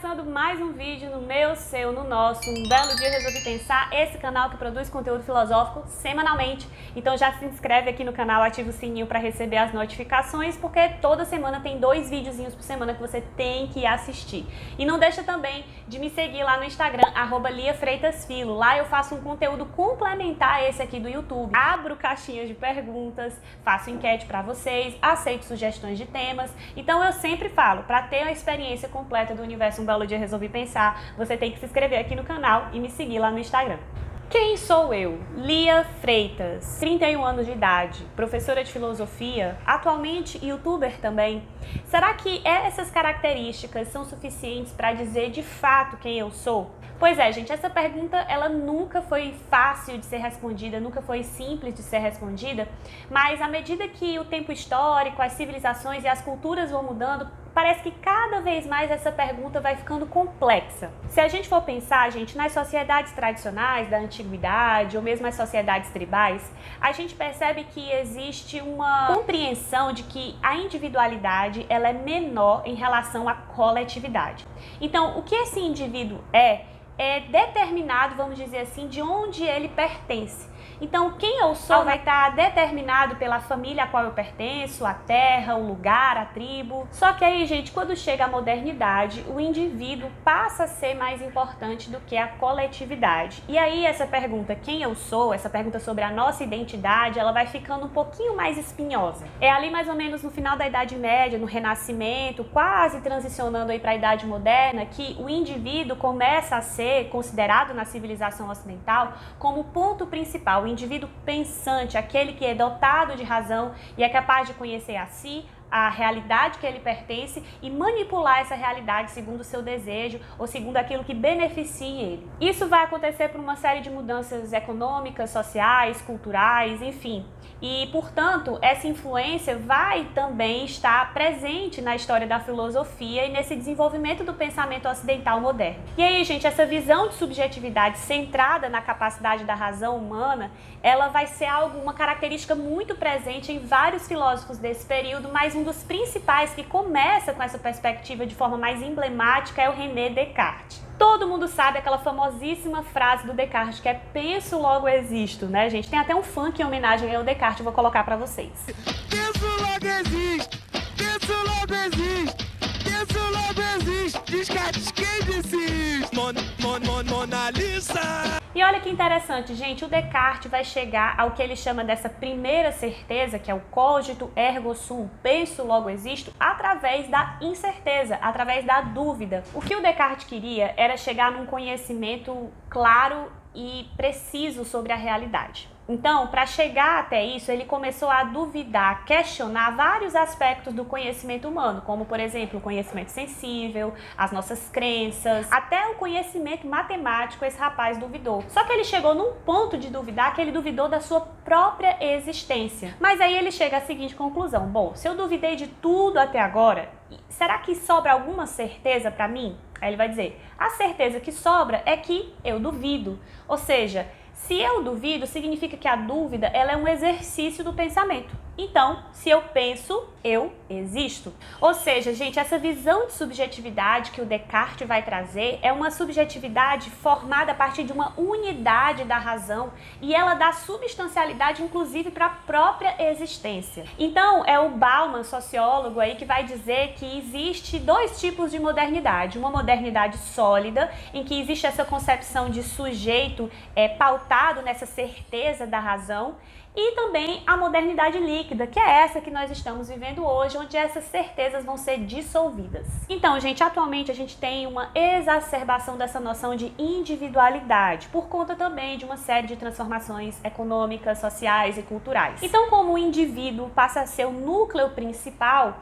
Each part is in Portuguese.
começando mais um vídeo no meu, seu, no nosso, um belo dia resolvi pensar, esse canal que produz conteúdo filosófico semanalmente. Então já se inscreve aqui no canal, ativa o sininho para receber as notificações, porque toda semana tem 2 videozinhos por semana que você tem que assistir. E não deixa também de me seguir lá no Instagram, @liafreitasfilo. Lá eu faço um conteúdo complementar a esse aqui do YouTube. Abro caixinhas de perguntas, faço enquete para vocês, aceito sugestões de temas. Então eu sempre falo, para ter a experiência completa do universo Um Belo Dia Resolvi Pensar, você tem que se inscrever aqui no canal e me seguir lá no Instagram. Quem sou eu? Lia Freitas, 31 anos de idade, professora de filosofia, atualmente youtuber também. Será que essas características são suficientes para dizer de fato quem eu sou? Pois é, gente, essa pergunta ela nunca foi fácil de ser respondida, nunca foi simples de ser respondida, mas à medida que o tempo histórico, as civilizações e as culturas vão mudando, parece que cada vez mais essa pergunta vai ficando complexa. Se a gente for pensar, gente, nas sociedades tradicionais da antiguidade ou mesmo as sociedades tribais, a gente percebe que existe uma compreensão de que a individualidade ela é menor em relação à coletividade. Então, o que esse indivíduo é determinado, vamos dizer assim, de onde ele pertence. Então, quem eu sou vai estar determinado pela família a qual eu pertenço, a terra, o lugar, a tribo. Só que aí, gente, quando chega a modernidade, o indivíduo passa a ser mais importante do que a coletividade. E aí, essa pergunta, quem eu sou, essa pergunta sobre a nossa identidade, ela vai ficando um pouquinho mais espinhosa. É ali mais ou menos no final da Idade Média, no Renascimento, quase transicionando aí para a Idade Moderna, que o indivíduo começa a ser considerado na civilização ocidental como o ponto principal, o indivíduo pensante, aquele que é dotado de razão e é capaz de conhecer a si, a realidade que ele pertence e manipular essa realidade segundo o seu desejo ou segundo aquilo que beneficie ele. Isso vai acontecer por uma série de mudanças econômicas, sociais, culturais, enfim. E, portanto, essa influência vai também estar presente na história da filosofia e nesse desenvolvimento do pensamento ocidental moderno. E aí, gente, essa visão de subjetividade centrada na capacidade da razão humana, ela vai ser uma característica muito presente em vários filósofos desse período, mas um dos principais que começa com essa perspectiva de forma mais emblemática é o René Descartes. Todo mundo sabe aquela famosíssima frase do Descartes que é penso, logo existo, né, gente? Tem até um funk em homenagem ao Descartes, eu vou colocar pra vocês. Penso, logo existo! Penso, logo existo! Penso, logo existo! Descartes, quem disse isso? Mona Lisa! E olha que interessante, gente, o Descartes vai chegar ao que ele chama dessa primeira certeza, que é o cogito ergo sum, penso, logo existo, através da incerteza, através da dúvida. O que o Descartes queria era chegar num conhecimento claro e preciso sobre a realidade. Então, para chegar até isso, ele começou a duvidar, questionar vários aspectos do conhecimento humano, como, por exemplo, o conhecimento sensível, as nossas crenças, até o conhecimento matemático esse rapaz duvidou. Só que ele chegou num ponto de duvidar que ele duvidou da sua própria existência. Mas aí ele chega à seguinte conclusão: bom, se eu duvidei de tudo até agora, será que sobra alguma certeza para mim? Aí ele vai dizer, a certeza que sobra é que eu duvido. Ou seja, se eu duvido, significa que a dúvida ela é um exercício do pensamento. Então, se eu penso, eu existo. Ou seja, gente, essa visão de subjetividade que o Descartes vai trazer é uma subjetividade formada a partir de uma unidade da razão e ela dá substancialidade, inclusive, para a própria existência. Então, é o Bauman, sociólogo, aí, que vai dizer que existe 2 tipos de modernidade. Uma modernidade sólida, em que existe essa concepção de sujeito pautado nessa certeza da razão, e também a modernidade líquida, que é essa que nós estamos vivendo hoje, onde essas certezas vão ser dissolvidas. Então, gente, atualmente a gente tem uma exacerbação dessa noção de individualidade, por conta também de uma série de transformações econômicas, sociais e culturais. Então, como o indivíduo passa a ser o núcleo principal,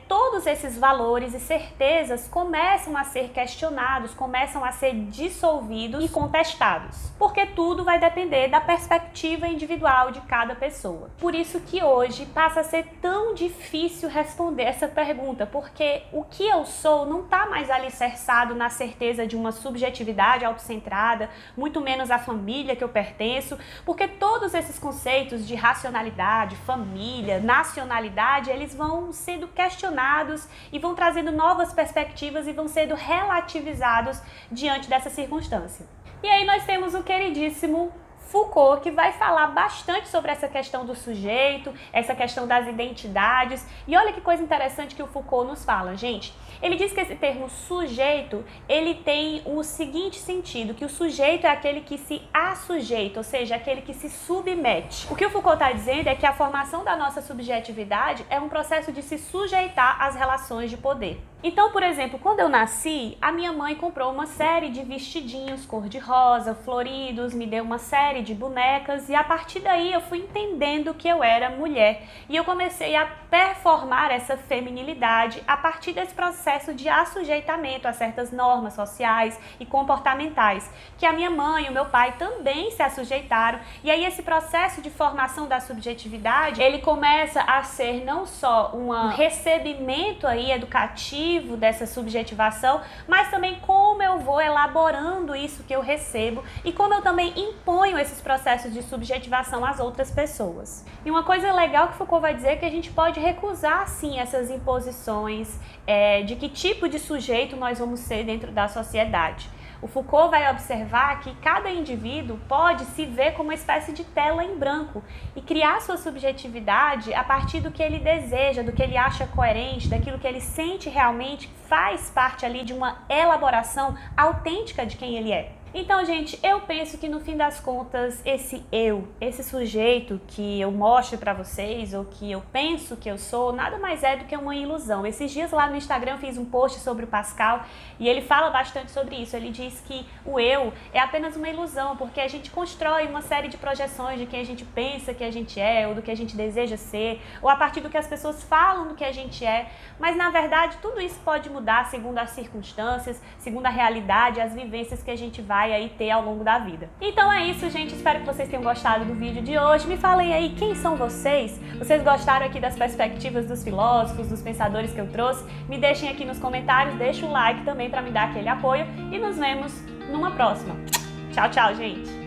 todos esses valores e certezas começam a ser questionados, começam a ser dissolvidos e contestados, porque tudo vai depender da perspectiva individual de cada pessoa. Por isso que que hoje passa a ser tão difícil responder essa pergunta, porque o que eu sou não está mais alicerçado na certeza de uma subjetividade autocentrada, muito menos a família que eu pertenço, porque todos esses conceitos de racionalidade, família, nacionalidade, eles vão sendo questionados e vão trazendo novas perspectivas e vão sendo relativizados diante dessa circunstância. E aí nós temos o queridíssimo Foucault, que vai falar bastante sobre essa questão do sujeito, essa questão das identidades. E olha que coisa interessante que o Foucault nos fala, gente. Ele diz que esse termo sujeito, ele tem o seguinte sentido, que o sujeito é aquele que se assujeita, ou seja, aquele que se submete. O que o Foucault está dizendo é que a formação da nossa subjetividade é um processo de se sujeitar às relações de poder. Então, por exemplo, quando eu nasci, a minha mãe comprou uma série de vestidinhos cor-de-rosa, floridos, me deu uma série de bonecas e a partir daí eu fui entendendo que eu era mulher. E eu comecei a performar essa feminilidade a partir desse processo de assujeitamento a certas normas sociais e comportamentais, que a minha mãe e o meu pai também se assujeitaram. E aí esse processo de formação da subjetividade, ele começa a ser não só um recebimento aí educativo dessa subjetivação, mas também como eu vou elaborando isso que eu recebo e como eu também imponho esses processos de subjetivação às outras pessoas. E uma coisa legal que Foucault vai dizer é que a gente pode recusar sim essas imposições de que tipo de sujeito nós vamos ser dentro da sociedade. O Foucault vai observar que cada indivíduo pode se ver como uma espécie de tela em branco e criar sua subjetividade a partir do que ele deseja, do que ele acha coerente, daquilo que ele sente realmente faz parte ali de uma elaboração autêntica de quem ele é. Então, gente, eu penso que no fim das contas, esse sujeito que eu mostro pra vocês, ou que eu penso que eu sou, nada mais é do que uma ilusão. Esses dias lá no Instagram eu fiz um post sobre o Pascal e ele fala bastante sobre isso. Ele diz que o eu é apenas uma ilusão, porque a gente constrói uma série de projeções de quem a gente pensa que a gente é, ou do que a gente deseja ser, ou a partir do que as pessoas falam do que a gente é. Mas, na verdade, tudo isso pode mudar segundo as circunstâncias, segundo a realidade, as vivências que a gente vai aí ter ao longo da vida. Então é isso, gente. Espero que vocês tenham gostado do vídeo de hoje. Me falem aí quem são vocês. Vocês gostaram aqui das perspectivas dos filósofos, dos pensadores que eu trouxe? Me deixem aqui nos comentários, deixa o like também para me dar aquele apoio e nos vemos numa próxima. Tchau, tchau, gente!